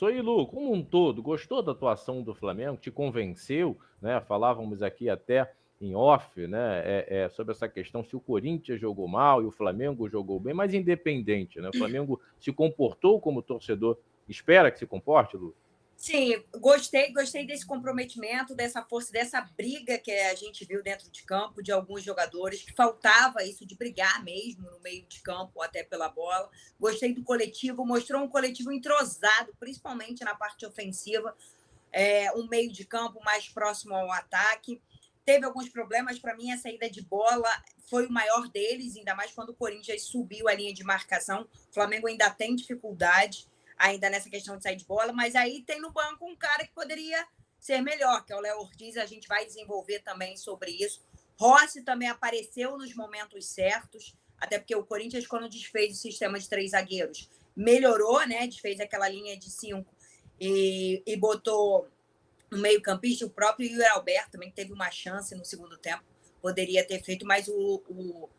professor. E Lu, como um todo, gostou da atuação do Flamengo? Te convenceu, né? Falávamos aqui até em off, né? Sobre essa questão se o Corinthians jogou mal e o Flamengo jogou bem, mas independente, né? O Flamengo se comportou como o torcedor espera que se comporte, Lu? Sim, gostei desse comprometimento, dessa força, dessa briga que a gente viu dentro de campo de alguns jogadores, que faltava isso de brigar mesmo no meio de campo, até pela bola. Gostei do coletivo, mostrou um coletivo entrosado, principalmente na parte ofensiva, um meio de campo mais próximo ao ataque. Teve alguns problemas, para mim, a saída de bola foi o maior deles, ainda mais quando o Corinthians subiu a linha de marcação. O Flamengo ainda tem dificuldade ainda nessa questão de sair de bola, mas aí tem no banco um cara que poderia ser melhor, que é o Léo Ortiz, a gente vai desenvolver também sobre isso. Rossi também apareceu nos momentos certos, até porque o Corinthians, quando desfez o sistema de 3 zagueiros, melhorou, né? Desfez aquela linha de 5 e botou um meio-campista, o próprio Yuri Alberto também teve uma chance no segundo tempo, poderia ter feito, mas o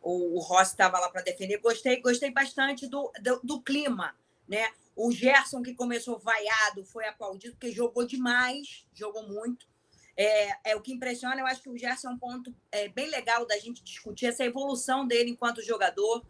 Rossi estava lá para defender. Gostei bastante do clima, né? O Gerson, que começou vaiado, foi aplaudido, porque jogou demais, jogou muito. O que impressiona, eu acho que o Gerson é um ponto bem legal da gente discutir, essa evolução dele enquanto jogador,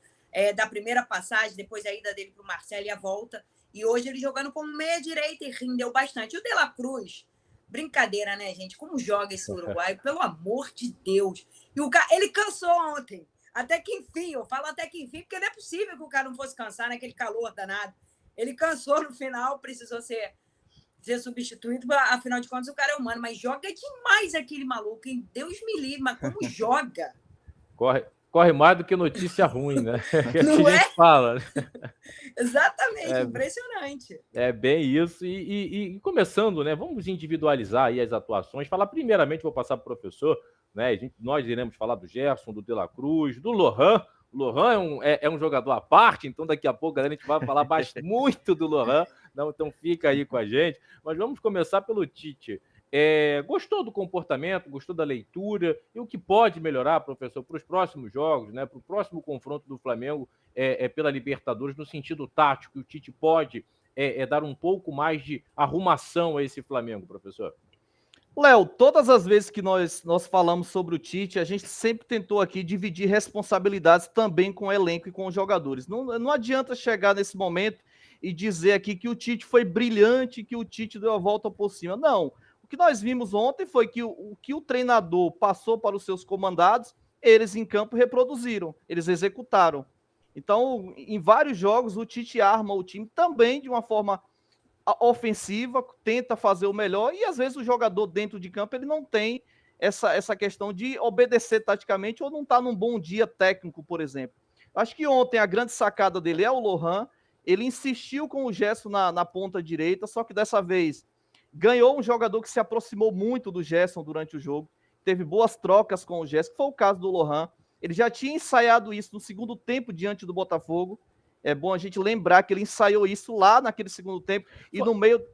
da primeira passagem, depois a ida dele para o Marcelo e a volta. E hoje ele jogando como meia-direita e rendeu bastante. E o De La Cruz, brincadeira, né, gente? Como joga esse uruguaio, pelo amor de Deus. E ele cansou ontem. Até que enfim, eu falo até que enfim, porque não é possível que o cara não fosse cansar naquele calor danado. Ele cansou no final, precisou ser substituído, afinal de contas o cara é humano, mas joga demais aquele maluco, hein? Deus me livre, mas como joga? Corre mais do que notícia ruim, né? Que a Não gente é? fala. Exatamente, impressionante. É bem isso. E começando, né? Vamos individualizar aí as atuações. Falar primeiramente, vou passar para o professor, né? Nós iremos falar do Gerson, do De La Cruz, do Lohan. O Lohan é um jogador à parte, então daqui a pouco, galera, a gente vai falar muito do Lohan. Não, então fica aí com a gente. Mas vamos começar pelo Tite. Gostou do comportamento, gostou da leitura e o que pode melhorar, professor, para os próximos jogos, né? Para o próximo confronto do Flamengo pela Libertadores, no sentido tático, o Tite pode dar um pouco mais de arrumação a esse Flamengo, professor? Léo, todas as vezes que nós falamos sobre o Tite, a gente sempre tentou aqui dividir responsabilidades também com o elenco e com os jogadores. Não adianta chegar nesse momento e dizer aqui que o Tite foi brilhante, que o Tite deu a volta por cima. Não. O que nós vimos ontem foi que o que o treinador passou para os seus comandados, eles em campo reproduziram, eles executaram. Então, em vários jogos, o Tite arma o time também de uma forma ofensiva, tenta fazer o melhor, e às vezes o jogador dentro de campo ele não tem essa questão de obedecer taticamente ou não está num bom dia técnico, por exemplo. Acho que ontem a grande sacada dele é o Lohan, ele insistiu com o Gerson na ponta direita, só que dessa vez ganhou um jogador que se aproximou muito do Gerson durante o jogo, teve boas trocas com o Gerson, que foi o caso do Lohan. Ele já tinha ensaiado isso no segundo tempo diante do Botafogo. É bom a gente lembrar que ele ensaiou isso lá naquele segundo tempo e no meio.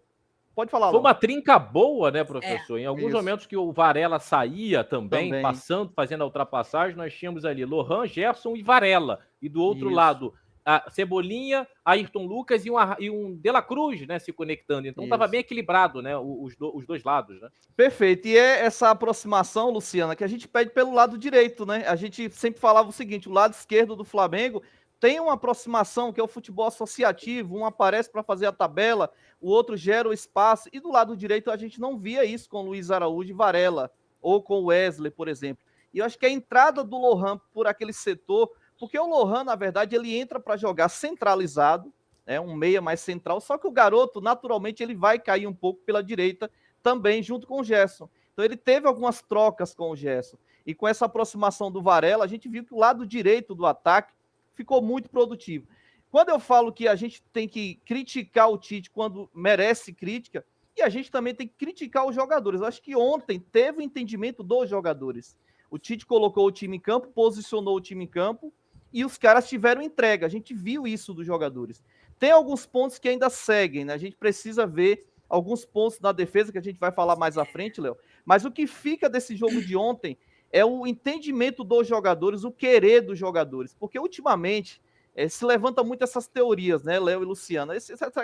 Pode falar, Foi Lão. uma trinca boa, né, professor? Em alguns isso. momentos que o Varela saía também, passando, fazendo a ultrapassagem, nós tínhamos ali Lohan, Gerson e Varela. E do outro lado, a Cebolinha, Ayrton Lucas e um De La Cruz, né, se conectando. Então estava bem equilibrado, né, os dois lados, né? Perfeito. E é essa aproximação, Luciana, que a gente pede pelo lado direito, né? A gente sempre falava o seguinte: o lado esquerdo do Flamengo tem uma aproximação que é o futebol associativo, um aparece para fazer a tabela, o outro gera o espaço, e do lado direito a gente não via isso com Luiz Araújo e Varela, ou com o Wesley, por exemplo. E eu acho que a entrada do Lohan por aquele setor, porque o Lohan, na verdade, ele entra para jogar centralizado, né, um meia mais central, só que o garoto, naturalmente, ele vai cair um pouco pela direita também, junto com o Gerson. Então ele teve algumas trocas com o Gerson. E com essa aproximação do Varela, a gente viu que o lado direito do ataque ficou muito produtivo. Quando eu falo que a gente tem que criticar o Tite quando merece crítica, e a gente também tem que criticar os jogadores. Eu acho que ontem teve o entendimento dos jogadores. O Tite colocou o time em campo, posicionou o time em campo, e os caras tiveram entrega. A gente viu isso dos jogadores. Tem alguns pontos que ainda seguem, né? A gente precisa ver alguns pontos na defesa, que a gente vai falar mais à frente, Léo. Mas o que fica desse jogo de ontem é o entendimento dos jogadores, o querer dos jogadores. Porque ultimamente se levanta muito essas teorias, né, Léo e Luciano?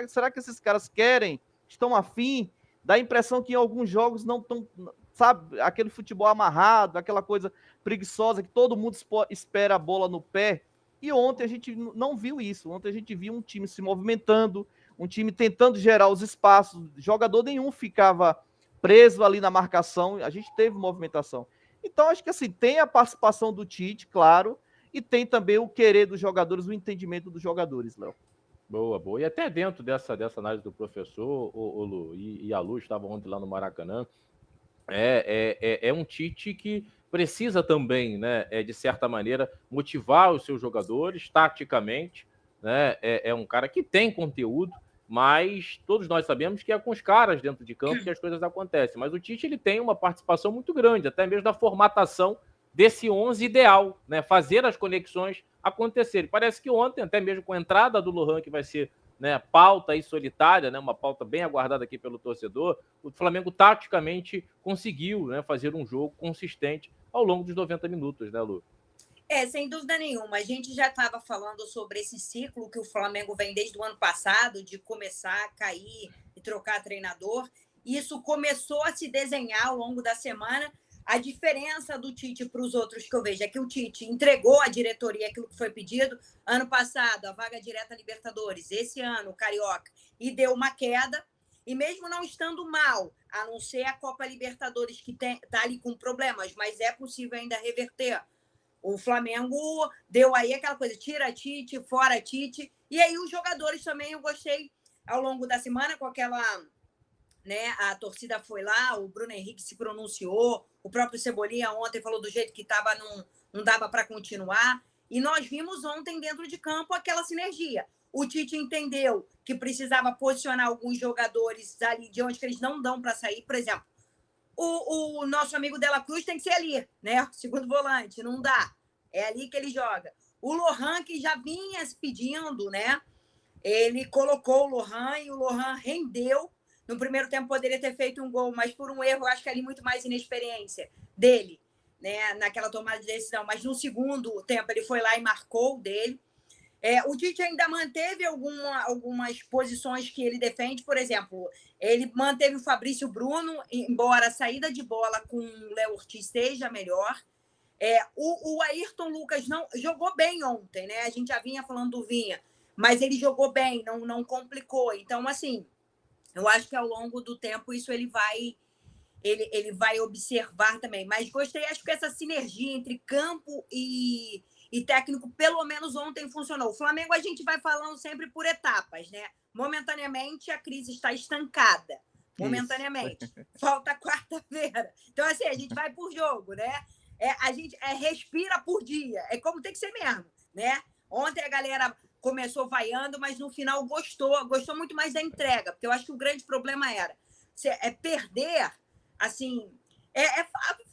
Será que esses caras querem, estão afim? Dá a impressão que em alguns jogos não estão, sabe, aquele futebol amarrado, aquela coisa preguiçosa que todo mundo espera a bola no pé. E ontem a gente não viu isso. Ontem a gente viu um time se movimentando, um time tentando gerar os espaços. Jogador nenhum ficava preso ali na marcação. A gente teve movimentação. Então acho que assim, tem a participação do Tite, claro, e tem também o querer dos jogadores, o entendimento dos jogadores, Léo. Boa, boa. E até dentro dessa análise do professor, o Lu e a Lu estavam ontem lá no Maracanã, é um Tite que precisa também, né, de certa maneira, motivar os seus jogadores taticamente, né? É um cara que tem conteúdo, mas todos nós sabemos que é com os caras dentro de campo que as coisas acontecem. Mas o Tite, ele tem uma participação muito grande, até mesmo da formatação desse 11 ideal, né? Fazer as conexões acontecerem. Parece que ontem, até mesmo com a entrada do Lohan, que vai ser, né, pauta aí solitária, né, uma pauta bem aguardada aqui pelo torcedor, o Flamengo taticamente conseguiu, né, fazer um jogo consistente ao longo dos 90 minutos, né, Lu? Sem dúvida nenhuma. A gente já estava falando sobre esse ciclo que o Flamengo vem desde o ano passado, de começar a cair e trocar treinador. Isso começou a se desenhar ao longo da semana. A diferença do Tite para os outros que eu vejo é que o Tite entregou à diretoria aquilo que foi pedido. Ano passado, a vaga direta Libertadores. Esse ano, o Carioca. E deu uma queda. E mesmo não estando mal, a não ser a Copa Libertadores, que está ali com problemas, mas é possível ainda reverter. O Flamengo deu aí aquela coisa, tira Tite, fora Tite. E aí os jogadores também, eu gostei ao longo da semana com aquela... né, a torcida foi lá, o Bruno Henrique se pronunciou, o próprio Cebolinha ontem falou do jeito que estava, não dava para continuar. E nós vimos ontem dentro de campo aquela sinergia. O Tite entendeu que precisava posicionar alguns jogadores ali de onde que eles não dão para sair. Por exemplo, o nosso amigo Dela Cruz tem que ser ali, né? Segundo volante, não dá. É ali que ele joga. O Lohan, que já vinha se pedindo, né? Ele colocou o Lohan e o Lohan rendeu. No primeiro tempo poderia ter feito um gol, mas por um erro, acho que ali muito mais inexperiência dele, né? Naquela tomada de decisão. Mas no segundo tempo ele foi lá e marcou o dele. O Tite ainda manteve algumas posições que ele defende. Por exemplo, ele manteve o Fabrício Bruno, embora a saída de bola com o Léo Ortiz seja melhor. O Ayrton Lucas não jogou bem ontem, né? A gente já vinha falando do Vinha, mas ele jogou bem, não complicou. Então, assim, eu acho que ao longo do tempo isso ele vai observar também. Mas gostei, acho que essa sinergia entre campo e técnico, pelo menos ontem funcionou. O Flamengo a gente vai falando sempre por etapas, né? Momentaneamente a crise está estancada. Momentaneamente. Falta quarta-feira. Então, assim, a gente vai por jogo, né? A gente respira por dia. É como tem que ser mesmo, né? Ontem a galera começou vaiando, mas no final gostou muito mais da entrega, porque eu acho que o grande problema era perder, assim,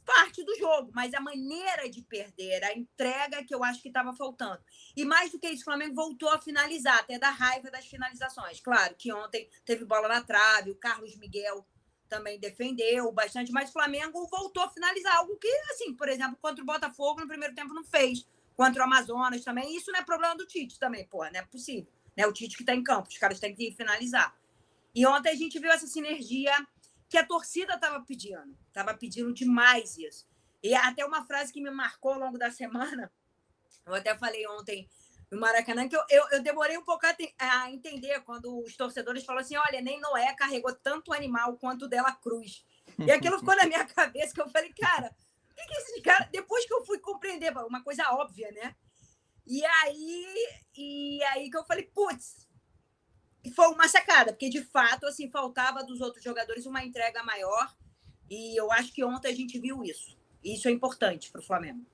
parte do jogo, mas a maneira de perder, a entrega que eu acho que estava faltando. E mais do que isso, o Flamengo voltou a finalizar, até da raiva das finalizações. Claro que ontem teve bola na trave, o Carlos Miguel também defendeu bastante, mas o Flamengo voltou a finalizar, algo que, assim, por exemplo, contra o Botafogo no primeiro tempo não fez. Contra o Amazonas também. Isso não é problema do Tite também, porra, não é possível. Né? O Tite que está em campo, os caras têm que finalizar. E ontem a gente viu essa sinergia que a torcida estava pedindo demais isso. E até uma frase que me marcou ao longo da semana, eu até falei ontem no Maracanã, que eu demorei um pouco a entender quando os torcedores falaram assim, olha, nem Noé carregou tanto animal quanto o Dela Cruz. E aquilo ficou na minha cabeça, que eu falei, cara... O que esses caras... Depois que eu fui compreender, uma coisa óbvia, né? E aí que eu falei, putz, foi uma sacada, porque de fato, assim, faltava dos outros jogadores uma entrega maior. E eu acho que ontem a gente viu isso. E isso é importante para o Flamengo.